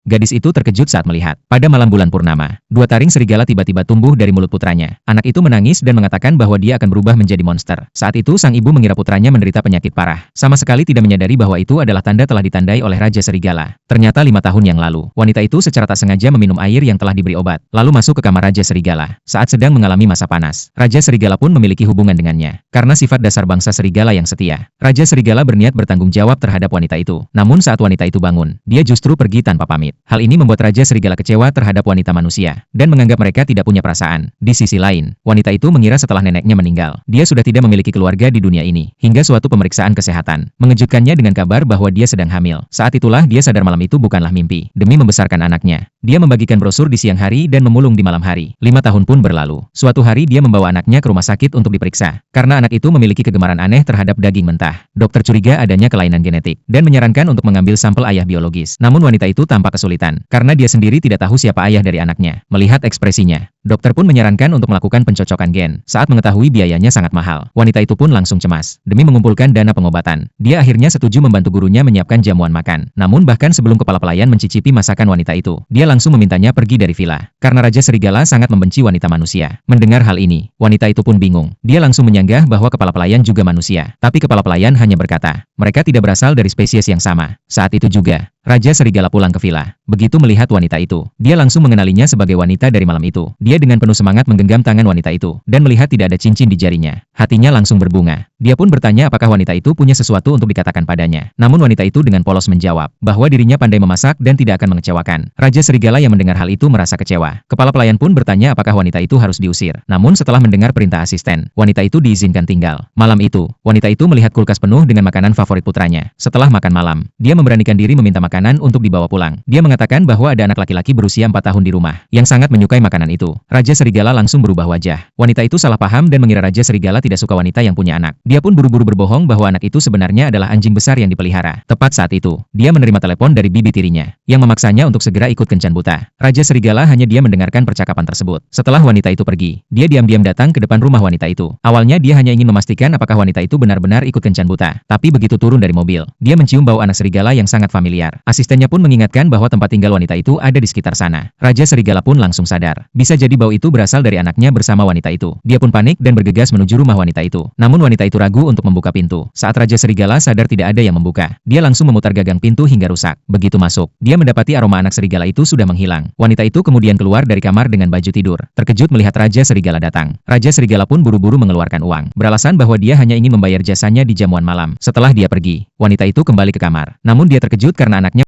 Gadis itu terkejut saat melihat. Pada malam bulan purnama, dua taring serigala tiba-tiba tumbuh dari mulut putranya. Anak itu menangis dan mengatakan bahwa dia akan berubah menjadi monster. Saat itu sang ibu mengira putranya menderita penyakit parah. Sama sekali tidak menyadari bahwa itu adalah tanda telah ditandai oleh Raja Serigala. Ternyata 5 tahun yang lalu, wanita itu secara tak sengaja meminum air yang telah diberi obat, lalu masuk ke kamar Raja Serigala. Saat sedang mengalami masa panas, Raja Serigala pun memiliki hubungan dengannya. Karena sifat dasar bangsa serigala yang setia, Raja Serigala berniat bertanggung jawab terhadap wanita itu. Namun saat wanita itu bangun, dia justru pergi tanpa pamit. Hal ini membuat Raja Serigala kecewa terhadap wanita manusia, dan menganggap mereka tidak punya perasaan. Di sisi lain, wanita itu mengira setelah neneknya meninggal, dia sudah tidak memiliki keluarga di dunia ini. Hingga suatu pemeriksaan kesehatan mengejutkannya dengan kabar bahwa dia sedang hamil. Saat itulah dia sadar malam itu bukanlah mimpi. Demi membesarkan anaknya, dia membagikan brosur di siang hari dan memulung di malam hari. 5 tahun pun berlalu. Suatu hari dia membawa anaknya ke rumah sakit untuk diperiksa. Karena anak itu memiliki kegemaran aneh terhadap daging mentah. Dokter curiga adanya kelainan genetik, dan menyarankan untuk mengambil sampel ayah biologis. Namun wanita itu tampak kesulitan, karena dia sendiri tidak tahu siapa ayah dari anaknya. Melihat ekspresinya, dokter pun menyarankan untuk melakukan pencocokan gen. Saat mengetahui biayanya sangat mahal, wanita itu pun langsung cemas. Demi mengumpulkan dana pengobatan, dia akhirnya setuju membantu gurunya menyiapkan jamuan makan. Namun bahkan sebelum kepala pelayan mencicipi masakan wanita itu, dia langsung memintanya pergi dari villa. Karena Raja Serigala sangat membenci wanita manusia. Mendengar hal ini, wanita itu pun bingung. Dia langsung menyanggah bahwa kepala pelayan juga manusia. Tapi kepala pelayan hanya berkata, mereka tidak berasal dari spesies yang sama. Saat itu juga, Raja Serigala pulang ke villa. Begitu melihat wanita itu, dia langsung mengenalinya sebagai wanita dari malam itu. Dia dengan penuh semangat menggenggam tangan wanita itu, dan melihat tidak ada cincin di jarinya. Hatinya langsung berbunga. Dia pun bertanya apakah wanita itu punya sesuatu untuk dikatakan padanya. Namun wanita itu dengan polos menjawab, bahwa dirinya pandai memasak dan tidak akan mengecewakan. Raja Serigala yang mendengar hal itu merasa kecewa. Kepala pelayan pun bertanya apakah wanita itu harus diusir. Namun setelah mendengar perintah asisten, wanita itu diizinkan tinggal. Malam itu, wanita itu melihat kulkas penuh dengan makanan favorit putranya. Setelah makan malam, dia memberanikan diri meminta makanan untuk dibawa pulang. Dia mengatakan bahwa ada anak laki-laki berusia 4 tahun di rumah, yang sangat menyukai makanan itu. Raja Serigala langsung berubah wajah. Wanita itu salah paham dan mengira Raja Serigala tidak suka wanita yang punya anak. Dia pun buru-buru berbohong bahwa anak itu sebenarnya adalah anjing besar yang dipelihara. Tepat saat itu, dia menerima telepon dari bibi tirinya, yang memaksanya untuk segera ikut kencan buta. Raja Serigala hanya diam mendengarkan percakapan tersebut. Setelah wanita itu pergi, dia diam-diam datang ke depan rumah wanita itu. Awalnya dia hanya ingin memastikan apakah wanita itu benar-benar ikut kencan buta. Tapi begitu turun dari mobil, dia mencium bau anak serigala yang sangat familiar. Asistennya pun mengingatkan bahwa tempat tinggal wanita itu ada di sekitar sana. Raja Serigala pun langsung sadar. Bisa jadi bau itu berasal dari anaknya bersama wanita itu. Dia pun panik dan bergegas menuju rumah wanita itu. Namun wanita itu ragu untuk membuka pintu. Saat Raja Serigala sadar tidak ada yang membuka, dia langsung memutar gagang pintu hingga rusak. Begitu masuk, dia mendapati aroma anak serigala itu sudah menghilang. Wanita itu kemudian keluar dari kamar dengan baju tidur. Terkejut melihat Raja Serigala datang. Raja Serigala pun buru-buru mengeluarkan uang, beralasan bahwa dia hanya ingin membayar jasanya di jamuan malam. Setelah dia pergi, wanita itu kembali ke kamar. Namun dia terkejut karena anaknya